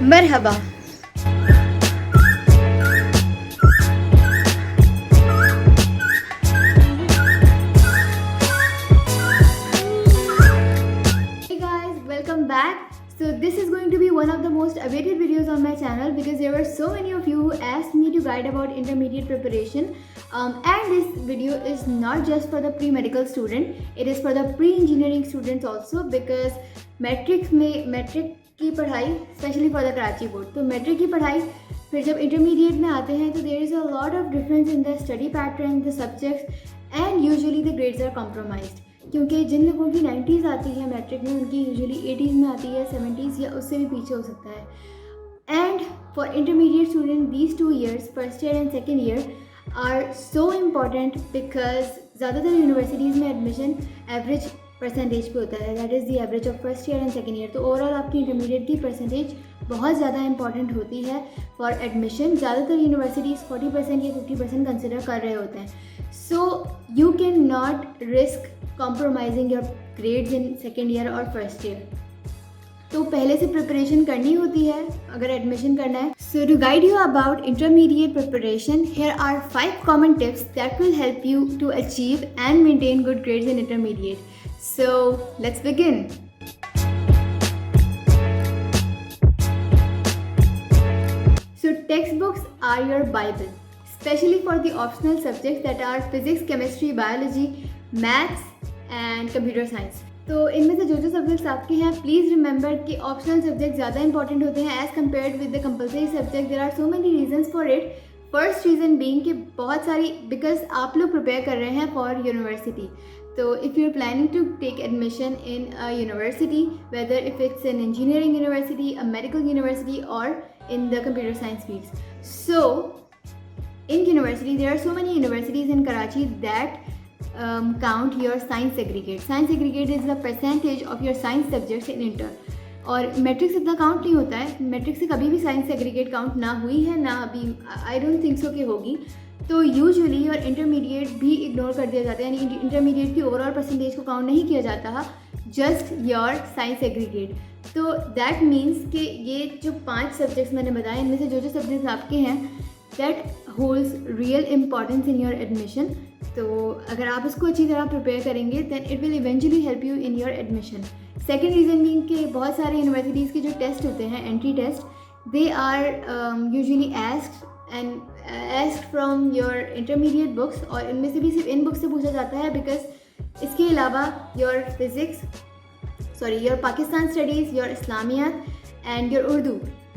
Marhaba. Hey guys, welcome back. So this is going to be one of the most awaited videos on my channel because there were so many of you who asked me to guide about intermediate preparation. And this video is not just for the pre-medical student, it is for the pre-engineering students also because matric की पढ़ाई specially for the Karachi board, तो matric की पढ़ाई फिर जब intermediate में आते हैं तो there is a lot of difference in the study pattern, the subjects and usually the grades are compromised, क्योंकि जिन लोगों की 90s आती है मैट्रिक में उनकी यूजुअली 80s में आती है, 70s या उससे भी पीछे हो सकता है। And for intermediate student these 2 years, first year and second year are so important because ज़्यादातर यूनिवर्सिटीज़ में एडमिशन एवरेज परसेंटेज पे होता है, that is the average of first year and second year. तो ओवरऑल आपकी इंटरमीडिएट की percentage बहुत ज़्यादा इंपॉर्टेंट होती है फॉर एडमिशन। ज़्यादातर यूनिवर्सिटीज़ 40% या 50% कंसिडर कर रहे होते हैं। So you can not risk compromising your grades in second year और फर्स्ट ईयर। तो पहले से प्रिपरेशन करनी होती है अगर एडमिशन करना है। So to guide you about intermediate preparation, here are 5 common tips that will help you to achieve and maintain good grades in intermediate. So let's begin. So textbooks are your Bible, especially for the optional subjects that are physics, chemistry, biology, maths and computer science. तो इनमें से जो subjects आपके हैं please remember कि optional subject ज़्यादा important होते हैं as compared with the compulsory subject. There are so many reasons for it. First reason being कि बहुत सारी बिकॉज आप लोग प्रिपेयर कर रहे हैं for university. So if you're planning to take admission in a university, whether if it's an engineering university, a medical university or in the computer science fields. So in university, there are so many universities in Karachi that count your science aggregate. Science aggregate is the percentage of your science subjects in inter. और matric से इतना count नहीं होता है, matric से कभी भी science aggregate count ना हुई है ना अभी, आई डोंट थिंक सो कि होगी। तो यूजुअली और इंटरमीडिएट भी इग्नोर कर दिया जाता है, यानी इंटरमीडिएट की ओवरऑल परसेंटेज को काउंट नहीं किया जाता है, जस्ट योर साइंस एग्रीगेट। तो दैट मीन्स कि ये जो 5 सब्जेक्ट्स मैंने बताए इनमें से जो सब्जेक्ट्स आपके हैं that holds real importance in your admission. तो अगर आप इसको अच्छी तरह प्रिपेयर करेंगे then it will eventually help you in your admission. Second reason mean कि बहुत सारे यूनिवर्सिटीज़ के जो टेस्ट होते हैं entry test, they are usually asked from your intermediate books और इनमें से भी सिर्फ इन बुक्स से पूछा जाता है बिकॉज इसके अलावा your Pakistan studies, your Islamiyat and your Urdu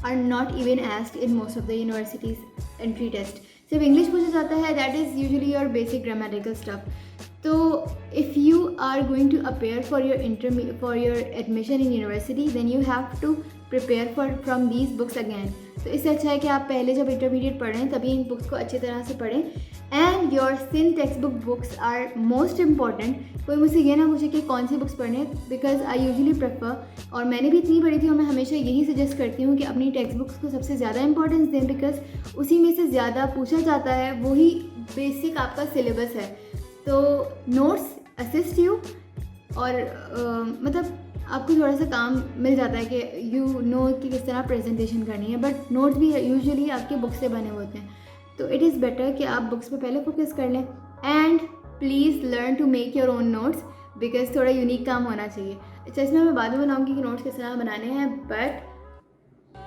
are not even asked in most of the universities entry test. सिर्फ इंग्लिश पूछा जाता है, that is usually your basic grammatical stuff. तो if you are going to appear for your admission in university, then you have to prepare from these books again. तो इससे अच्छा है कि आप पहले जब इंटरमीडिएट पढ़ें तभी इन बुक्स को अच्छी तरह से पढ़ें। And your sin textbook books are most important. कोई मुझसे ये ना पूछे कि कौन सी बुक्स पढ़ें, बिकॉज आई यूजुअली प्रेफर, और मैंने भी इतनी पढ़ी थी और मैं हमेशा यही सजेस्ट करती हूँ कि अपनी टेक्स्ट बुक्स को सबसे ज़्यादा इंपॉर्टेंस दें बिकॉज उसी में से ज़्यादा पूछा जाता है, वही बेसिक आपका सिलेबस है। तो नोट्स असिस्ट यू और मतलब आपको थोड़ा सा काम मिल जाता है कि यू नो कि किस तरह प्रेजेंटेशन करनी है, बट नोट्स भी यूजुअली आपके बुक से बने होते हैं। तो इट इज़ बेटर कि आप बुक्स पे पहले फोकस कर लें and please learn to make your own notes because थोड़ा यूनिक काम होना चाहिए। अच्छा, इसमें मैं बाद में बनाऊँगी कि नोट्स किस तरह बनाने हैं, but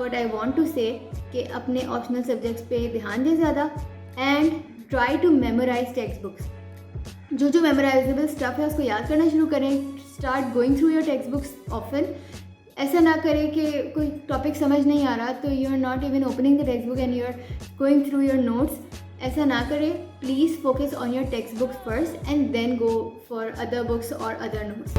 what I want to say कि अपने ऑप्शनल सब्जेक्ट्स पे ध्यान दें ज़्यादा and try to memorise textbooks. जो मेमोराइजेबल स्टफ़ है उसको याद करना शुरू करें। Start going through your text books often. ऐसा ना करें कि कोई टॉपिक समझ नहीं आ रहा तो you are not even opening the text book and you are going through your notes. ऐसा ना करें। Please focus on your text books first and then go for other books और other notes.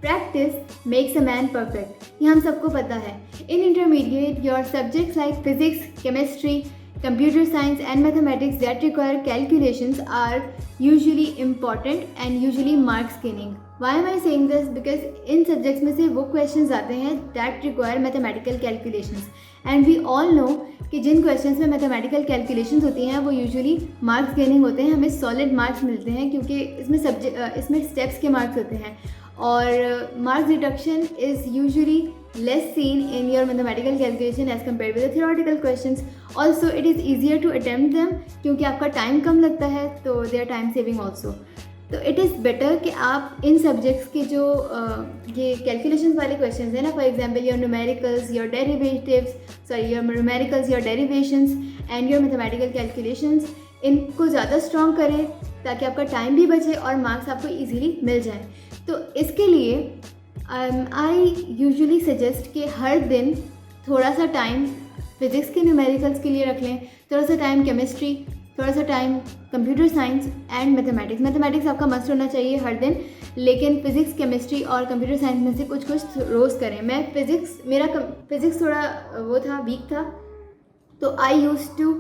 Practice makes a man perfect, ये हम सबको पता है। In intermediate your subjects like physics, chemistry, computer science and mathematics that require calculations are usually important and usually marks gaining. Why am I saying this? Because in subjects में से वो questions आते हैं that require mathematical calculations and we all know कि जिन questions में mathematical calculations होती हैं वो usually marks gaining होते हैं, हमें solid marks मिलते हैं क्योंकि इसमें steps के marks होते हैं और marks deduction is usually less seen in your mathematical calculation as compared with the theoretical questions. Also it is easier to attempt them क्योंकि आपका टाइम कम लगता है, तो they are time saving also. तो इट इज़ बेटर कि आप इन subjects के जो ये कैलकुलेशंस वाले क्वेश्चंस हैं ना, for example your numericals, your derivatives, your numericals, your derivations and your mathematical calculations, इनको ज़्यादा स्ट्रॉन्ग करें ताकि आपका टाइम भी बचे और मार्क्स आपको ईजीली मिल जाए. तो इसके लिए आई यूजुअली सजेस्ट कि हर दिन थोड़ा सा टाइम फिज़िक्स के न्यूमेरिकल्स के लिए रख लें, थोड़ा सा टाइम केमिस्ट्री, थोड़ा सा time computer science and mathematics. Mathematics आपका मस्ट होना चाहिए हर दिन, लेकिन फिज़िक्स, केमिस्ट्री और कंप्यूटर साइंस में से कुछ कुछ रोज़ करें. मेरा फिज़िक्स थोड़ा वो था, वीक था, तो I use to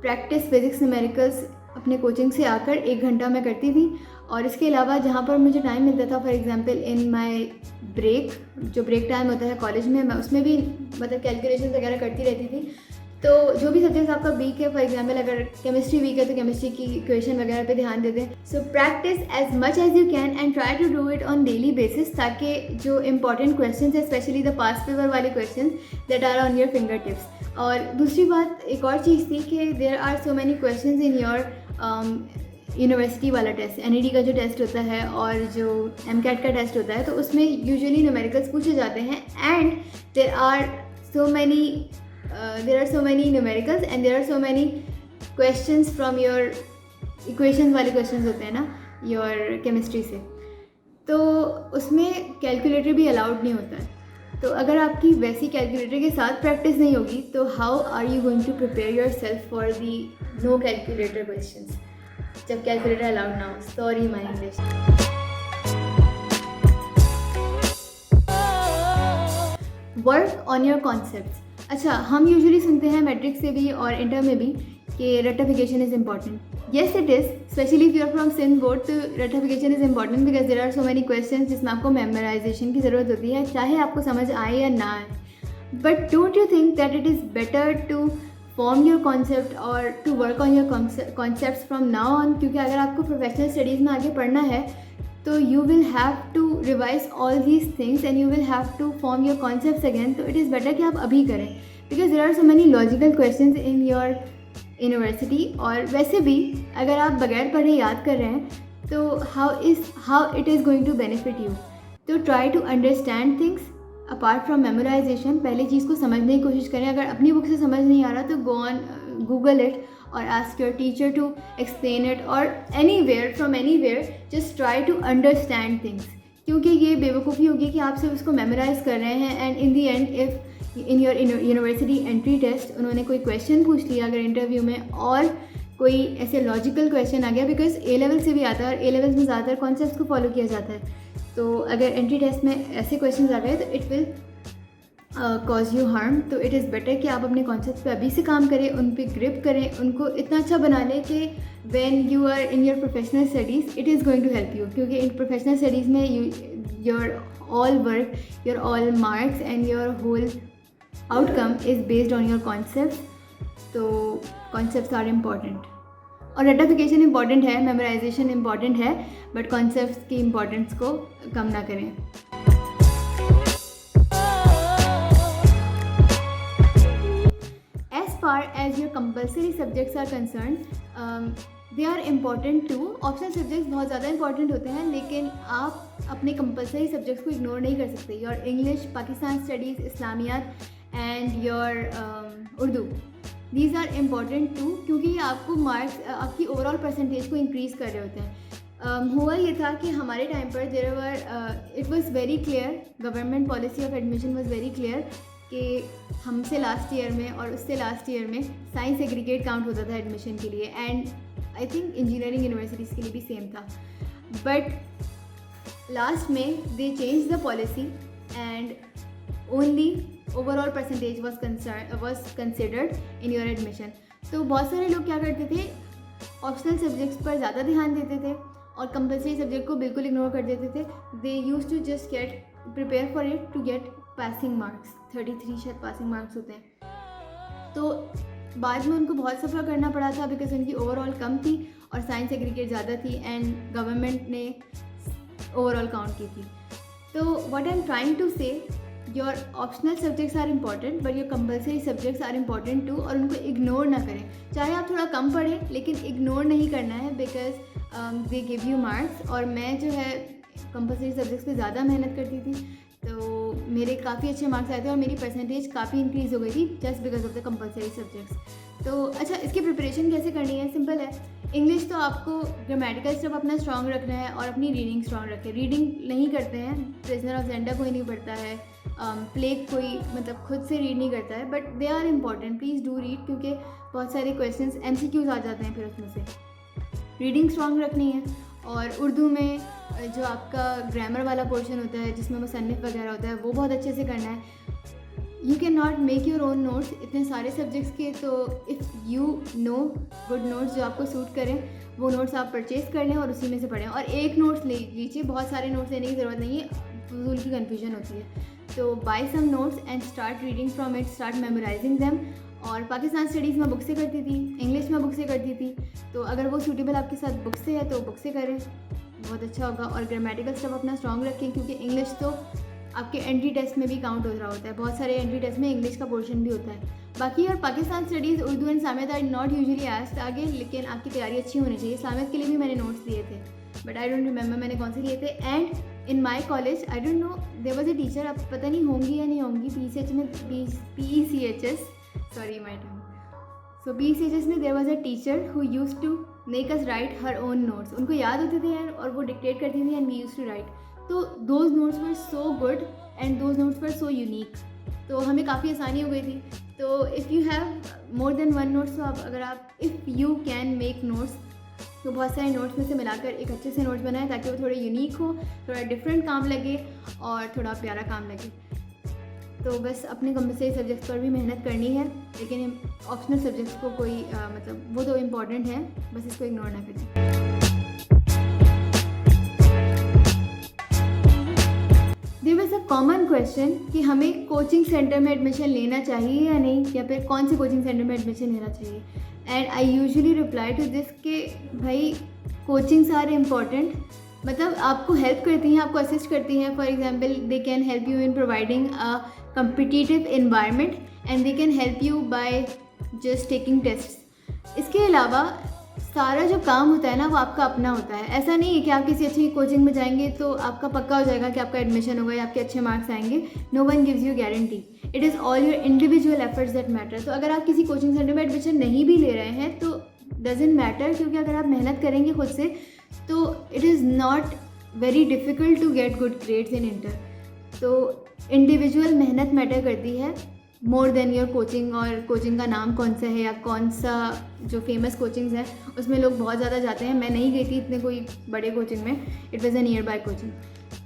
practice physics numericals अपने कोचिंग से आकर 1 घंटा मैं करती थी. और इसके अलावा जहाँ पर मुझे टाइम मिलता था, for example in my break, जो ब्रेक टाइम होता है कॉलेज में, मैं उसमें भी मतलब कैलकुलेशन वगैरह करती रहती थी. तो जो भी सब्जेक्ट आपका वीक है, फॉर एग्जांपल अगर केमिस्ट्री वीक है तो केमिस्ट्री की इक्वेशन वगैरह पे ध्यान दे दें. So practice as much as you can and try to do it on daily basis, ताकि जो इंपॉर्टेंट क्वेश्चन है, स्पेशली द पास्ट पेपर वाले question, that are on your fingertips. और दूसरी बात, एक और चीज़ थी कि there are so many question in your university वाला टेस्ट, NED का जो टेस्ट होता है और जो MCAT का टेस्ट होता है, तो उसमें यूजुअली न्यूमेरिकल्स पूछे जाते हैं. And there are so many numericals and there are so many questions from your equations वाले क्वेश्चंस होते हैं ना योर केमिस्ट्री से, तो उसमें कैलकुलेटर भी अलाउड नहीं होता है. तो अगर आपकी वैसी कैलकुलेटर के साथ प्रैक्टिस नहीं होगी, तो how are you going to prepare yourself for the no calculator questions, जब कैलकुलेटर अलाउड ना हो. Sorry my English. Work on your concepts. अच्छा, हम यूजुअली सुनते हैं मैट्रिक से भी और इंटर में भी कि rectification is important. Yes it is, specially if you are from Sindh board, तो rectification is important because there are so many questions जिसमें आपको मेमोराइजेशन की ज़रूरत होती है, चाहे आपको समझ आए या ना आए. But don't you think that it is better to form your concept और to work on your concept from now on? क्योंकि अगर आपको प्रोफेशनल स्टडीज़ में आगे पढ़ना है, तो you will have to revise all these things and you will have to form your concepts again. तो इट इज़ बेटर कि आप अभी करें, because there are so many logical questions in your university. और वैसे भी अगर आप बगैर पढ़े याद कर रहे हैं, तो how it is going to benefit you. तो try to understand things apart from memorization. पहले चीज़ को समझने की कोशिश करें. अगर अपनी बुक से समझ नहीं आ रहा, तो गो ऑन गूगल इट और ask your teacher to explain it, और anywhere from anywhere just try to understand things. क्योंकि ये बेवकूफ़ी होगी कि आप सिर्फ उसको मेमोराइज़ कर रहे हैं and in the end if in your university entry test उन्होंने कोई क्वेश्चन पूछ लिया अगर इंटरव्यू में, और कोई ऐसे लॉजिकल क्वेश्चन आ गया, बिकॉज A लेवल से भी आता है और A लेवल्स में ज़्यादातर कॉन्सेप्ट्स को फॉलो किया जाता है. तो अगर एंट्री टेस्ट में ऐसे क्वेश्चन आ गए, तो it will cause you harm. तो इट इज़ बेटर कि आप अपने कॉन्सेप्ट पे अभी से काम करें, उन पे ग्रिप करें, उनको इतना अच्छा बना लें कि when you are in your professional studies it is going to help you. क्योंकि इन प्रोफेशनल स्टडीज़ में your all work, your all marks and your whole outcome is based on your concept. तो concepts are important. और rectification important है, memorisation important है, but concepts की importance को कम ना करें. As far as your compulsory subjects are concerned, they are important too. Optional subjects बहुत ज़्यादा important होते हैं, लेकिन आप अपने compulsory subjects को ignore नहीं कर सकते. Your English, Pakistan Studies, Islamiyat and your Urdu. These are important too, क्योंकि ये आपको मार्क्स, आपकी ओवरऑल परसेंटेज को इंक्रीज़ कर रहे होते हैं. हुआ ये था कि हमारे टाइम पर it was very clear, government policy of admission was very clear कि हमसे लास्ट ईयर में और उससे लास्ट ईयर में साइंस एग्रीगेट काउंट होता था एडमिशन के लिए, and I think engineering universities के लिए भी सेम था. बट लास्ट में दे change the policy and only overall percentage was considered in your admission. तो बहुत सारे लोग क्या करते थे, ऑप्शनल सब्जेक्ट्स पर ज़्यादा ध्यान देते थे और कंपल्सरी सब्जेक्ट को बिल्कुल इग्नोर कर देते थे. They use to just get prepare for it to get passing marks. 33 शायद पासिंग मार्क्स होते हैं. तो बाद में उनको बहुत सफ़र करना पड़ा था बिकॉज उनकी ओवरऑल कम थी और साइंस एग्रीगेट ज़्यादा थी एंड गवर्नमेंट ने ओवरऑल काउंट की थी. तो what I am trying to say, your optional subjects are important but your compulsory subjects are important too, और उनको इग्नोर ना करें। चाहे आप थोड़ा कम पढ़ें लेकिन इग्नोर नहीं करना है, because they give you marks. और मैं जो है कंपलसरी सब्जेक्ट्स पे ज़्यादा मेहनत करती थी, तो मेरे काफ़ी अच्छे मार्क्स आए थे और मेरी परसेंटेज काफ़ी इंक्रीज़ हो गई थी just because of the compulsory subjects. तो अच्छा, इसकी प्रिपरेशन कैसे करनी है? सिंपल है। इंग्लिश तो आपको ग्रामेटिकल स्टफ अपना स्ट्रॉन्ग रखना है और अपनी रीडिंग स्ट्रॉन्ग रखें। रीडिंग नहीं करते हैं, प्रिजनर ऑफ जेंडर कोई नहीं पढ़ता है, प्लेग कोई मतलब खुद से रीड नहीं करता है, but they are important, please do read, क्योंकि बहुत सारे क्वेश्चंस MCQs आ जाते हैं फिर उसमें से। रीडिंग स्ट्रॉन्ग रखनी है। और उर्दू में जो आपका ग्रामर वाला पोर्शन होता है जिसमें मुसन्निफ वगैरह होता है, वो बहुत अच्छे से करना है। You can not make your own notes इतने सारे सब्जेक्ट्स के, तो if you know good notes जो आपको सूट करें, वो नोट्स आप परचेज़ कर लें और उसी में से पढ़ें। और एक नोट्स ले लीजिए, बहुत सारे नोट्स लेने की ज़रूरत नहीं है, फजूल की कन्फ्यूजन होती है। तो buy some notes and start reading from it, start memorising them. और पाकिस्तान स्टडीज़ में बुक से करती थी, इंग्लिश में बुक से करती थी, तो अगर वो सूटेबल आपके साथ बुक से है तो बुक से करें, बहुत अच्छा होगा। और ग्रामेटिकल स्टफ अपना स्ट्रॉन्ग रखें, क्योंकि इंग्लिश तो आपके एंट्री टेस्ट में भी काउंट हो रहा होता है, बहुत सारे एंट्री टेस्ट में इंग्लिश का पोर्शन भी होता है। बाकी और Pakistan studies, Urdu and Islamiyat are not usually asked आगे, लेकिन आपकी तैयारी अच्छी होनी चाहिए। इस्लामियत के लिए भी मैंने नोट्स दिए थे, बट आई डोंट रिमेंबर मैंने कौन से लिए थे। And in my college, I don't know, there was a teacher, अब पता नहीं होंगी या नहीं होंगी, PCH में, PECHS, sorry my term, so PECHS में there was a teacher who used to make us write her own notes. उनको याद होते थे और वो डिक्टेट करती थी and we used to write. तो those notes were so good and those notes were so unique, तो हमें काफ़ी आसानी हो गई थी। तो if you have more than one notes, तो अगर आप if you can make notes, तो बहुत सारे नोट्स में से मिलाकर एक अच्छे से नोट्स बनाएं ताकि वो थोड़े यूनिक हो, थोड़ा डिफरेंट काम लगे और थोड़ा प्यारा काम लगे। तो बस अपने कंपलसरी सब्जेक्ट्स पर भी मेहनत करनी है, लेकिन ऑप्शनल सब्जेक्ट्स को कोई मतलब वो तो इम्पॉर्टेंट है, बस इसको इग्नोर ना करें। There was a common question कि हमें कोचिंग सेंटर में एडमिशन लेना चाहिए या नहीं, या फिर कौन से कोचिंग सेंटर में एडमिशन लेना चाहिए। And I usually reply to this कि भाई कोचिंग्स आर इम्पॉर्टेंट, मतलब आपको हेल्प करती हैं, आपको असिस्ट करती हैं। For example, they can help you in providing a competitive environment and they can help you by just taking tests। इसके अलावा सारा जो काम होता है ना, वो आपका अपना होता है। ऐसा नहीं है कि आप किसी अच्छी कोचिंग में जाएंगे तो आपका पक्का हो जाएगा कि आपका एडमिशन होगा या आपके अच्छे मार्क्स आएंगे। No one gives you guarantee, it is all your individual efforts that matter. तो अगर आप किसी कोचिंग सेंटर में एडमिशन नहीं भी ले रहे हैं तो डजेंट मैटर, क्योंकि अगर आप मेहनत करेंगे खुद से तो it is not very difficult to get good grades in inter. तो इंडिविजुअल मेहनत मैटर करती है मोर देन योर कोचिंग, और कोचिंग का नाम कौन सा है या कौन सा जो फेमस कोचिंग्स हैं उसमें लोग बहुत ज़्यादा जाते हैं। मैं नहीं गई थी इतने कोई बड़े कोचिंग में, it was a nearby coaching.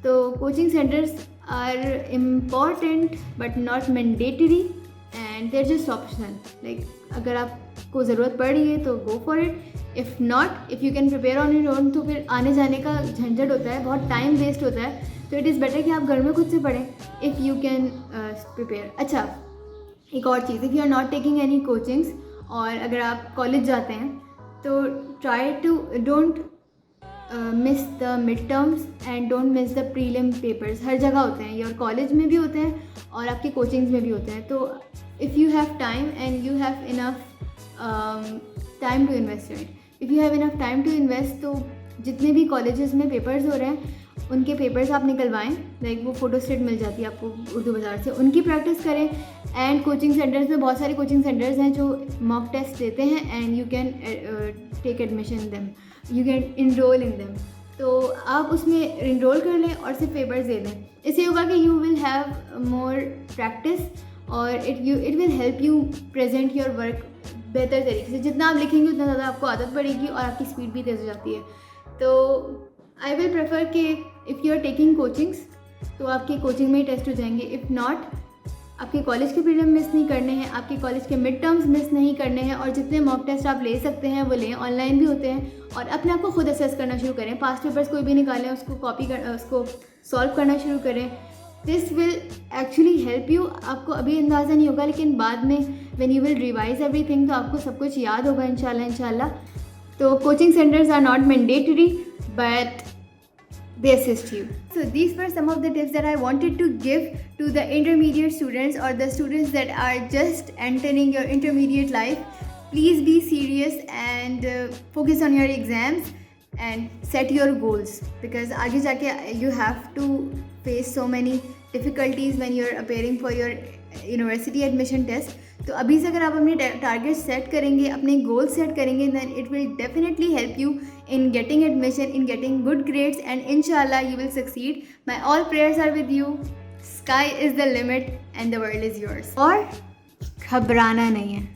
तो coaching centres are important but not mandatory and they're just optional. Like अगर आपको ज़रूरत पड़ रही है तो go for it, if not, if you can prepare on your own, तो फिर आने जाने का झंझट होता है, बहुत टाइम वेस्ट होता है। तो इट इज़ बेटर कि आप घर में खुद से पढ़ें इफ़ यू कैन प्रिपेयर। अच्छा, एक और चीज़, if you are not taking any coachings और अगर आप कॉलेज जाते हैं तो try to don't miss the mid terms and don't miss the prelim papers. हर जगह होते हैं, योर कॉलेज में भी होते हैं और आपके कोचिंग्स में भी होते हैं। तो if you have time and you have enough time to invest it, if you have enough time to invest, तो जितने भी कॉलेजेस में पेपर्स हो रहे हैं उनके पेपर्स आप निकलवाएं। लाइक वो फ़ोटोस्टेट मिल जाती है आपको उर्दू बाज़ार से, उनकी प्रैक्टिस करें। एंड कोचिंग सेंटर्स में बहुत सारे कोचिंग सेंटर्स हैं जो मॉक टेस्ट देते हैं and you can take admission in them, you can enroll in them. तो आप उसमें इनरोल कर लें और सिर्फ पेपर्स दे दें। इससे होगा कि you will have more practice और it will help you present your work बेहतर तरीके से। जितना आप लिखेंगे उतना ज़्यादा आपको आदत पड़ेगी और आपकी स्पीड भी तेज़ हो जाती है। तो आई विल प्रेफर कि if you are taking coachings तो आपके कोचिंग में ही टेस्ट हो जाएंगे। इफ़ नॉट, आपके कॉलेज के प्रीलिम मिस नहीं करने हैं, आपके कॉलेज के मिड टर्म्स मिस नहीं करने हैं, और जितने मॉक टेस्ट आप ले सकते हैं वो लें, ऑनलाइन भी होते हैं। और अपने आप को खुद असेस करना शुरू करें, पास्ट पेपर्स कोई भी निकालें, उसको कॉपी कर, उसको सॉल्व करना शुरू करें। This will actually help you. आपको अभी अंदाज़ा नहीं होगा, लेकिन बाद में when you will revise everything तो आपको सब कुछ याद होगा इंशाल्लाह। तो coaching centres are not mandatory but they assist you. So these were some of the tips that I wanted to give to the intermediate students or the students that are just entering your intermediate life. Please be serious and focus on your exams and set your goals, because आगे जाके you have to face so many difficulties when you're appearing for your university admission test. तो अभी से अगर आप अपने target set करेंगे, अपने गोल सेट करेंगे, then it will definitely help you in getting admission, in getting good grades, and inshallah you will succeed. My all prayers are with you. Sky is the limit and the world is yours. और घबराना नहीं है.